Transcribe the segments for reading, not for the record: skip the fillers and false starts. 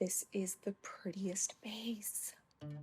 This is the prettiest base.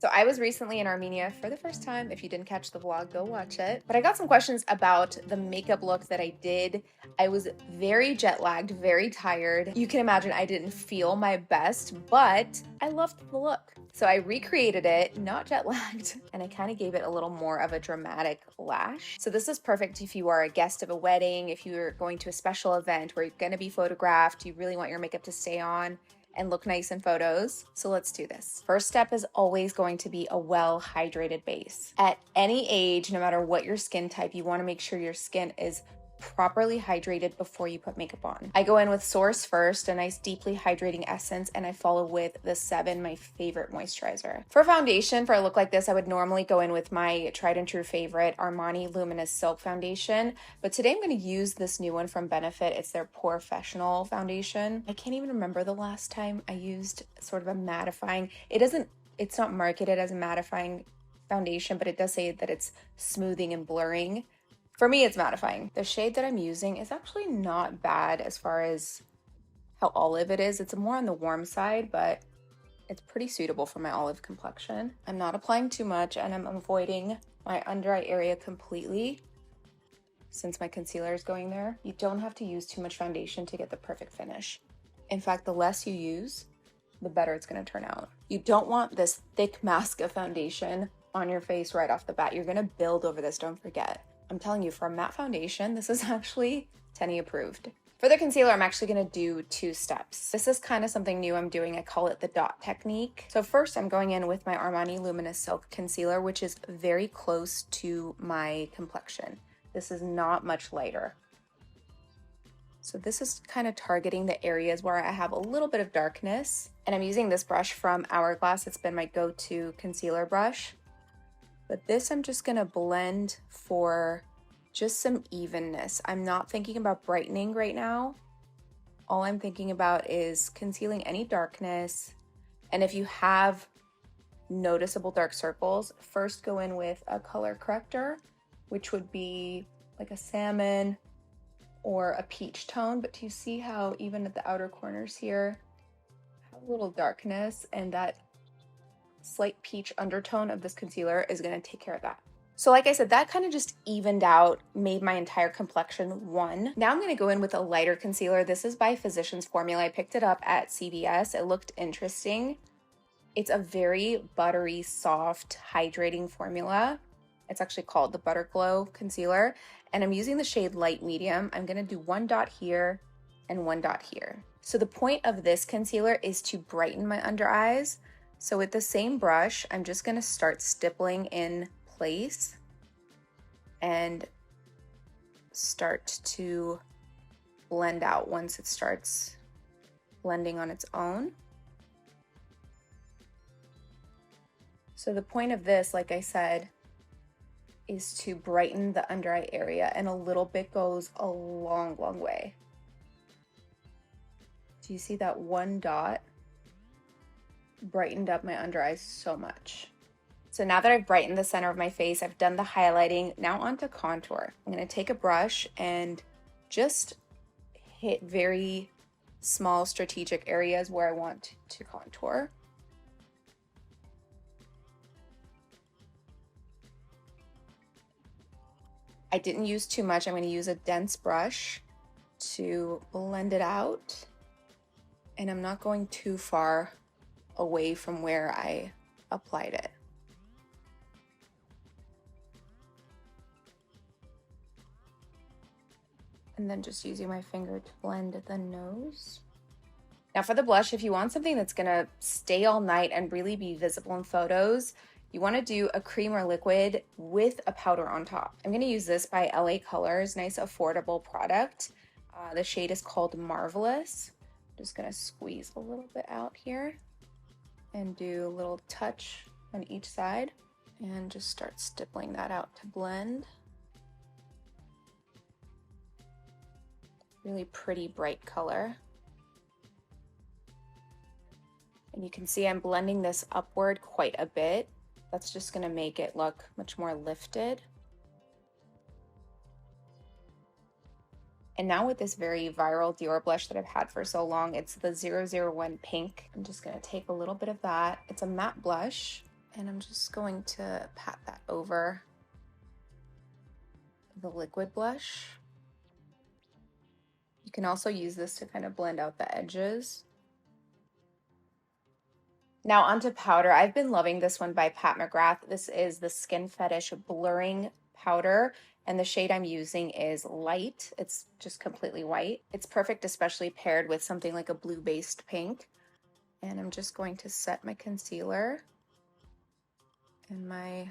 So I was recently in Armenia for the first time. If you didn't catch the vlog, go watch it. But I got some questions about the makeup look that I did. I was very jet lagged, very tired. You can imagine I didn't feel my best, but I loved the look. So I recreated it, not jet lagged, and I kind of gave it a little more of a dramatic lash. So this is perfect if you are a guest of a wedding, if you're going to a special event where you're gonna be photographed, you really want your makeup to stay on and look nice in photos. So let's do this. First step is always going to be a well-hydrated base. At any age, no matter what your skin type, you wanna make sure your skin is properly hydrated before you put makeup on. I go in with Source first, a nice deeply hydrating essence, and I follow with the Seven, my favorite moisturizer. For foundation, for a look like this, I would normally go in with my tried and true favorite Armani Luminous Silk Foundation, but today I'm going to use this new one from Benefit. It's their Porefessional foundation. I can't even remember the last time I used sort of a mattifying. It's not marketed as a mattifying foundation, but it does say that it's smoothing and blurring. For me, it's mattifying. The shade that I'm using is actually not bad as far as how olive it is. It's more on the warm side, but it's pretty suitable for my olive complexion. I'm not applying too much, and I'm avoiding my under eye area completely since my concealer is going there. You don't have to use too much foundation to get the perfect finish. In fact, the less you use, the better it's gonna turn out. You don't want this thick mask of foundation on your face right off the bat. You're gonna build over this, don't forget. I'm telling you, for a matte foundation, this is actually Teni approved. For the concealer, I'm actually gonna do 2 steps. This is kind of something new I'm doing. I call it the dot technique. So first, I'm going in with my Armani Luminous Silk Concealer, which is very close to my complexion. This is not much lighter. So this is kind of targeting the areas where I have a little bit of darkness. And I'm using this brush from Hourglass. It's been my go-to concealer brush. But this I'm just gonna blend for just some evenness. I'm not thinking about brightening right now. All I'm thinking about is concealing any darkness. And if you have noticeable dark circles, first go in with a color corrector, which would be like a salmon or a peach tone. But do you see how even at the outer corners here, have a little darkness, and that slight peach undertone of this concealer is going to take care of that. So like I said, that kind of just evened out, made my entire complexion one. Now I'm going to go in with a lighter concealer. This is by Physicians Formula. I picked it up at CVS. It looked interesting. It's a very buttery, soft, hydrating formula. It's actually called the Butter Glow Concealer. And I'm using the shade Light Medium. I'm going to do 1 dot here and 1 dot here. So the point of this concealer is to brighten my under eyes. So with the same brush, I'm just gonna start stippling in place and start to blend out once it starts blending on its own. So the point of this, like I said, is to brighten the under eye area, and a little bit goes a long, long way. Do you see that 1 dot? Brightened up my under eyes so much. So now that I've brightened the center of my face, I've done the highlighting, now onto contour. I'm gonna take a brush and just hit very small strategic areas where I want to contour. I didn't use too much. I'm gonna use a dense brush to blend it out. And I'm not going too far away from where I applied it. And then just using my finger to blend the nose. Now for the blush, if you want something that's gonna stay all night and really be visible in photos, you wanna do a cream or liquid with a powder on top. I'm gonna use this by LA Colors, nice affordable product. The shade is called Marvelous. I'm just gonna squeeze a little bit out here and do a little touch on each side and just start stippling that out to blend. Really pretty bright color. And you can see I'm blending this upward quite a bit. That's just gonna make it look much more lifted. And now with this very viral Dior blush that I've had for so long, it's the 001 Pink. I'm just gonna take a little bit of that. It's a matte blush, and I'm just going to pat that over the liquid blush. You can also use this to kind of blend out the edges. Now onto powder. I've been loving this one by McGrath. This is the Skin Fetish Blurring Powder, and the shade I'm using is light. It's just completely white. It's perfect, especially paired with something like a blue-based pink. And I'm just going to set my concealer and my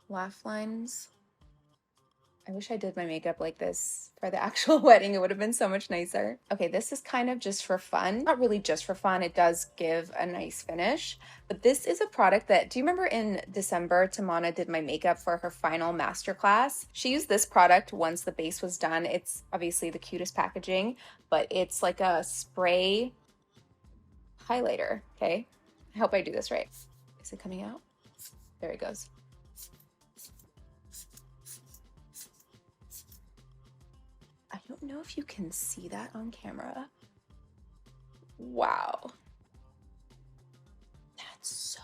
laugh lines. I wish I did my makeup like this for the actual wedding. It would have been so much nicer. Okay, this is kind of just for fun. Not really just for fun. It does give a nice finish. But this is a product that, do you remember in December, Tamana did my makeup for her final masterclass? She used this product once the base was done. It's obviously the cutest packaging, but it's like a spray highlighter, okay? I hope I do this right. Is it coming out? There it goes. I don't know if you can see that on camera. Wow. That's so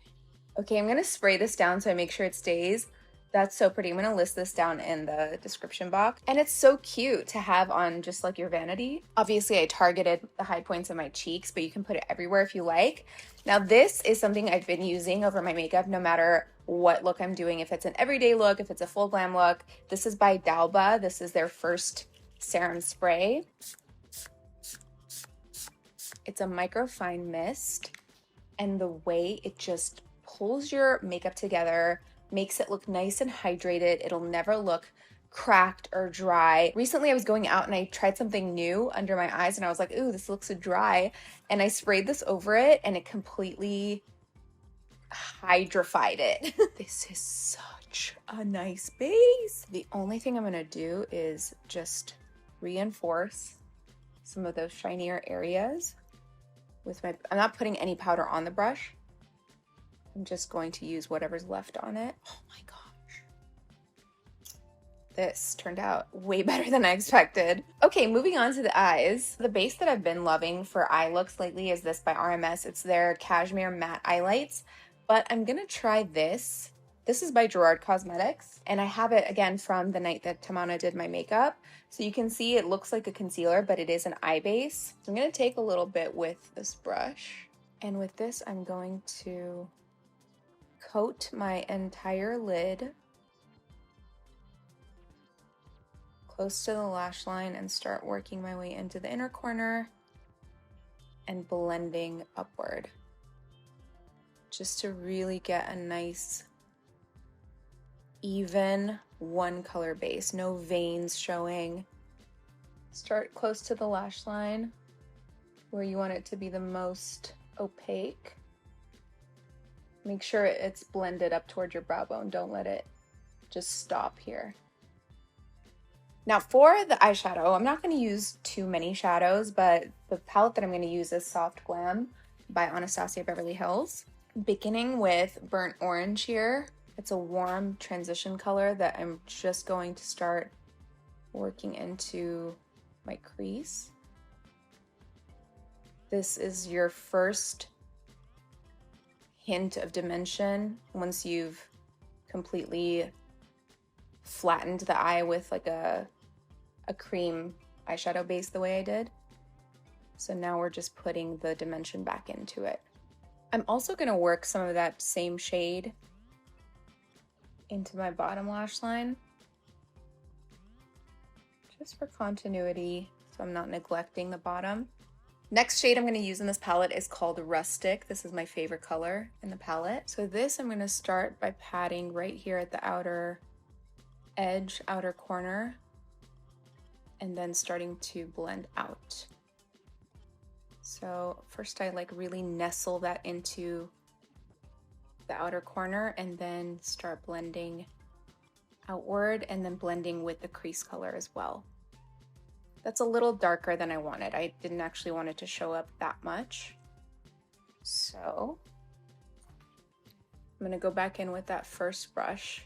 pretty. Okay, I'm gonna spray this down so I make sure it stays. That's so pretty. I'm gonna list this down in the description box. And it's so cute to have on just like your vanity. Obviously, I targeted the high points of my cheeks, but you can put it everywhere if you like. Now, this is something I've been using over my makeup no matter what look I'm doing. If it's an everyday look, if it's a full glam look. This is by Dalba. This is their first serum spray. It's a microfine mist, and the way it just pulls your makeup together, makes it look nice and hydrated. It'll never look cracked or dry. Recently I was going out and I tried something new under my eyes and I was like, ooh, this looks dry. And I sprayed this over it and it completely hydrified it. This is such a nice base. The only thing I'm gonna do is just reinforce some of those shinier areas with my, I'm not putting any powder on the brush. I'm just going to use whatever's left on it. Oh my gosh. This turned out way better than I expected. Okay, moving on to the eyes. The base that I've been loving for eye looks lately is this by RMS. It's their Cashmere Matte Eyelights, but I'm gonna try this. This is by Gerard Cosmetics, and I have it again from the night that Tamana did my makeup. So you can see it looks like a concealer, but it is an eye base. So I'm gonna take a little bit with this brush, and with this I'm going to coat my entire lid close to the lash line and start working my way into the inner corner and blending upward, just to really get a nice even one color base, no veins showing. Start close to the lash line where you want it to be the most opaque. Make sure it's blended up toward your brow bone. Don't let it just stop here. Now for the eyeshadow, I'm not going to use too many shadows, but the palette that I'm going to use is Soft Glam by Anastasia Beverly Hills. Beginning with Burnt Orange here. It's a warm transition color that I'm just going to start working into my crease. This is your first hint of dimension once you've completely flattened the eye with like a cream eyeshadow base the way I did. So now we're just putting the dimension back into it. I'm also going to work some of that same shade into my bottom lash line, just for continuity, so I'm not neglecting the bottom. Next shade I'm going to use in this palette is called Rustic. This is my favorite color in the palette. So this I'm going to start by patting right here at the outer edge, outer corner, and then starting to blend out. So first I like really nestle that into the outer corner and then start blending outward and then blending with the crease color as well. That's a little darker than I wanted. I didn't actually want it to show up that much. So I'm gonna go back in with that first brush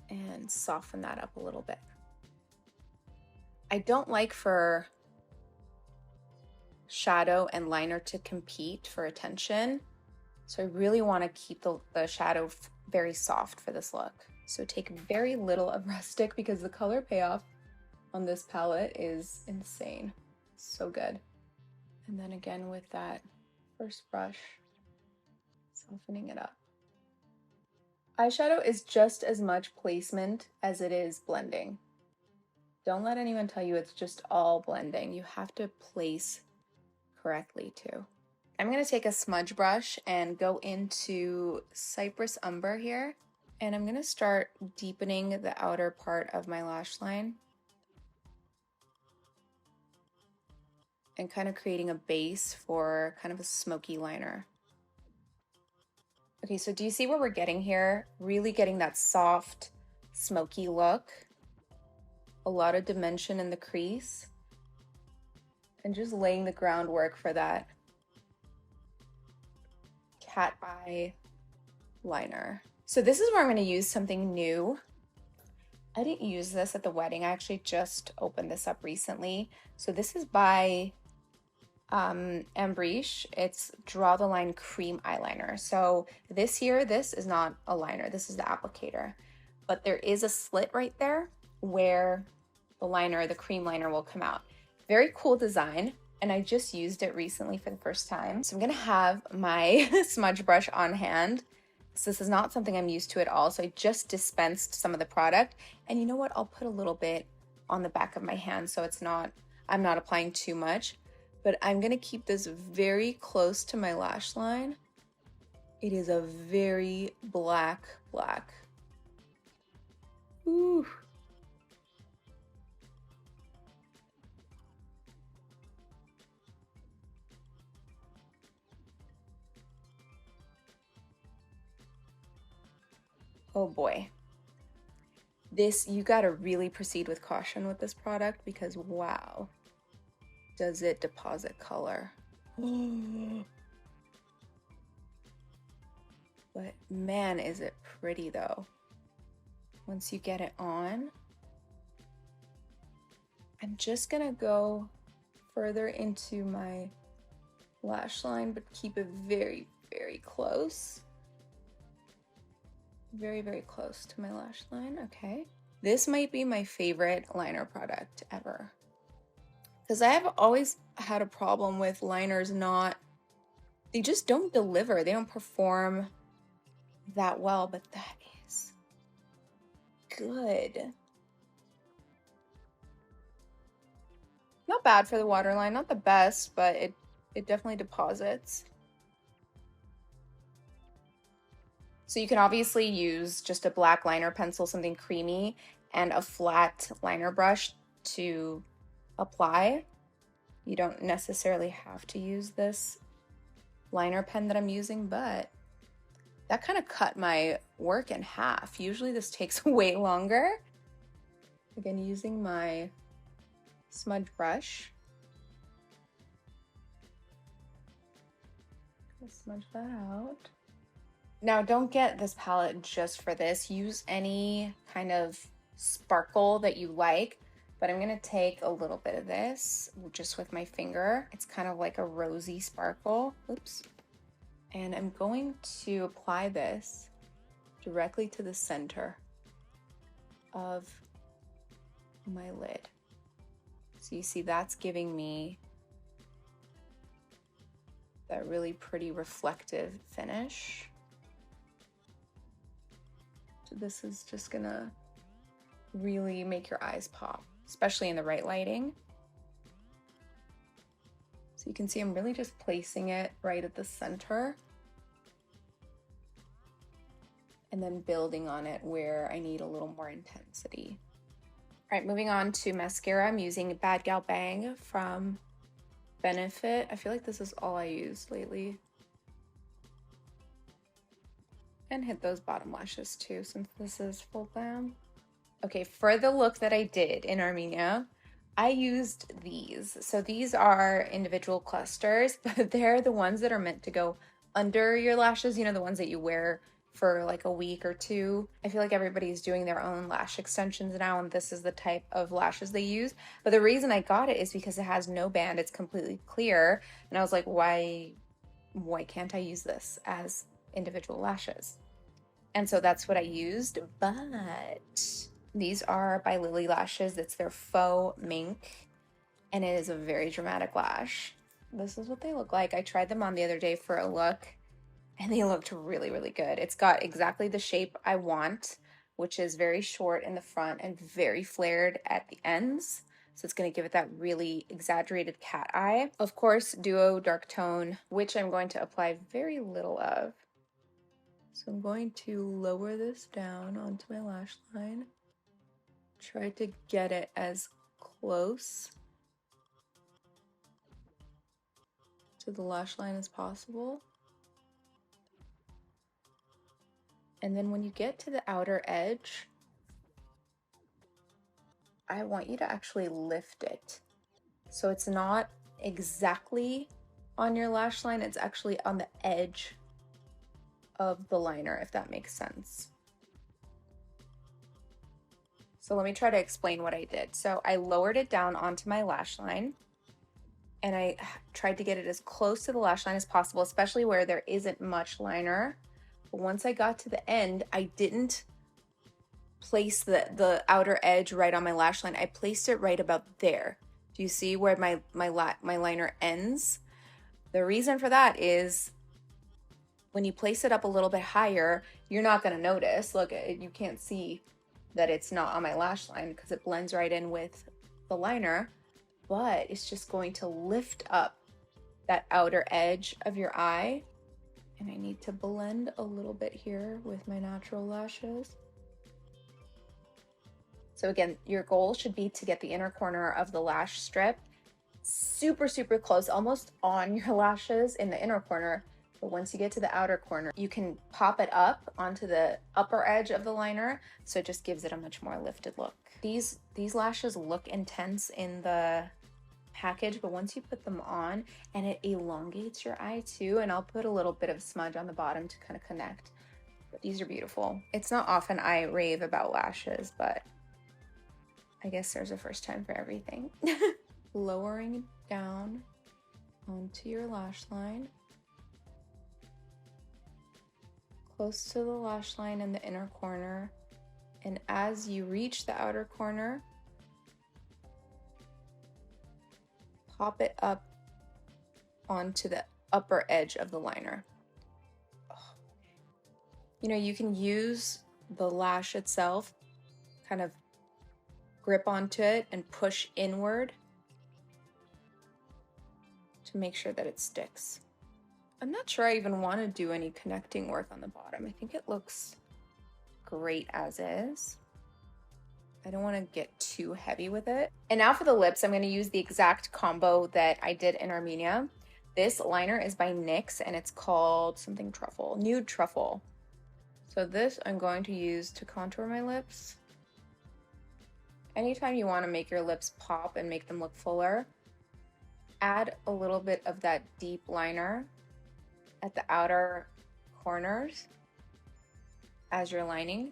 and soften that up a little bit. I don't like for shadow and liner to compete for attention. So I really want to keep the shadow very soft for this look. So take very little of Rustic because the color payoff on this palette is insane. So good. And then again with that first brush, softening it up. Eyeshadow is just as much placement as it is blending. Don't let anyone tell you it's just all blending. You have to place correctly too. I'm going to take a smudge brush and go into Cypress Umber here. And I'm going to start deepening the outer part of my lash line. And kind of creating a base for kind of a smoky liner. Okay, so do you see what we're getting here? Really getting that soft, smoky look. A lot of dimension in the crease. And just laying the groundwork for that cat eye liner. So this is where I'm going to use something new. I didn't use this at the wedding. I actually just opened this up recently. So this is by Ambreesh. It's Draw the Line Cream Eyeliner. So this is not a liner. This is the applicator. But there is a slit right there where the liner, the cream liner, will come out. Very cool design. And I just used it recently for the first time. So I'm going to have my smudge brush on hand. So this is not something I'm used to at all. So I just dispensed some of the product. And you know what? I'll put a little bit on the back of my hand so I'm not applying too much. But I'm going to keep this very close to my lash line. It is a very black. Ooh. Oh boy. You gotta really proceed with caution with this product because wow, does it deposit color. But man, is it pretty though. Once you get it on, I'm just gonna go further into my lash line, but keep it very, very close. Very, very close to my lash line. Okay. This might be my favorite liner product ever. Because I have always had a problem with liners they just don't deliver. They don't perform that well, but that is good. Not bad for the waterline, not the best, but it definitely deposits. So you can obviously use just a black liner pencil, something creamy, and a flat liner brush to apply. You don't necessarily have to use this liner pen that I'm using, but that kind of cut my work in half. Usually this takes way longer. Again, using my smudge brush. Smudge that out. Now, don't get this palette just for this. Use any kind of sparkle that you like, but I'm gonna take a little bit of this just with my finger. It's kind of like a rosy sparkle. Oops. And I'm going to apply this directly to the center of my lid. So you see that's giving me that really pretty reflective finish. So this is just gonna really make your eyes pop, especially in the right lighting. So you can see I'm really just placing it right at the center and then building on it where I need a little more intensity. All right, moving on to mascara. I'm using Bad Gal Bang from Benefit. I feel like this is all I use lately. And hit those bottom lashes too, since this is full glam. Okay, for the look that I did in Armenia, I used these. So these are individual clusters, but they're the ones that are meant to go under your lashes, you know, the ones that you wear for like a week or two. I feel like everybody's doing their own lash extensions now, and this is the type of lashes they use. But the reason I got it is because it has no band, it's completely clear, and I was like, why can't I use this as individual lashes? And so that's what I used. But these are by Lily Lashes. It's their faux mink, and it is a very dramatic lash. This is what they look like. I tried them on the other day for a look, and they looked really, really good. It's got exactly the shape I want, which is very short in the front and very flared at the ends. So it's going to give it that really exaggerated cat eye. Of course, Duo Dark Tone, which I'm going to apply very little of. So I'm going to lower this down onto my lash line. Try to get it as close to the lash line as possible. And then when you get to the outer edge, I want you to actually lift it. So it's not exactly on your lash line, it's actually on the edge of the liner, if that makes sense. So let me try to explain what I did. So I lowered it down onto my lash line, and I tried to get it as close to the lash line as possible, especially where there isn't much liner. But once I got to the end, I didn't place the outer edge right on my lash line. I placed it right about there. Do you see where my liner ends? The reason for that is when you place it up a little bit higher, you're not going to notice. Look, you can't see that it's not on my lash line because it blends right in with the liner, but it's just going to lift up that outer edge of your eye. And I need to blend a little bit here with my natural lashes. So again, your goal should be to get the inner corner of the lash strip super, super close, almost on your lashes in the inner corner. But once you get to the outer corner, you can pop it up onto the upper edge of the liner, so it just gives it a much more lifted look. These lashes look intense in the package, but once you put them on, and it elongates your eye too, and I'll put a little bit of smudge on the bottom to kind of connect. But these are beautiful. It's not often I rave about lashes, but I guess there's a first time for everything. Lowering down onto your lash line, close to the lash line in the inner corner, and as you reach the outer corner, pop it up onto the upper edge of the liner. You know, you can use the lash itself, kind of grip onto it and push inward to make sure that it sticks. I'm not sure I even want to do any connecting work on the bottom. I think it looks great as is. I don't want to get too heavy with it. And now for the lips, I'm going to use the exact combo that I did in Armenia. This liner is by NYX and it's called something truffle, nude truffle. So this I'm going to use to contour my lips. Anytime you want to make your lips pop and make them look fuller, add a little bit of that deep liner at the outer corners as you're lining.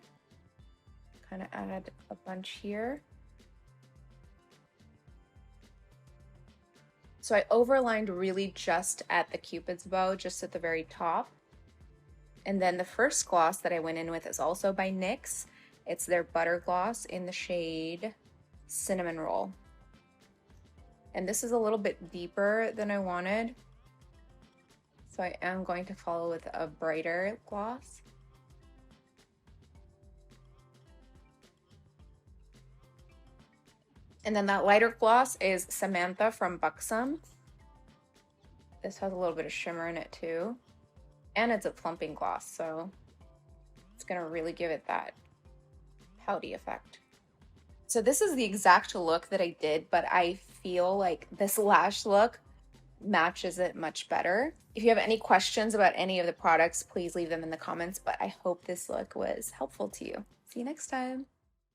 Kind of add a bunch here. So I overlined really just at the Cupid's bow, just at the very top. And then the first gloss that I went in with is also by NYX. It's their Butter Gloss in the shade Cinnamon Roll. And this is a little bit deeper than I wanted, so I am going to follow with a brighter gloss. And then that lighter gloss is Samantha from Buxom. This has a little bit of shimmer in it too. And it's a plumping gloss, so it's gonna really give it that pouty effect. So this is the exact look that I did, but I feel like this lash look matches it much better. If you have any questions about any of the products, please leave them in the comments, but I hope this look was helpful to you. See you next time.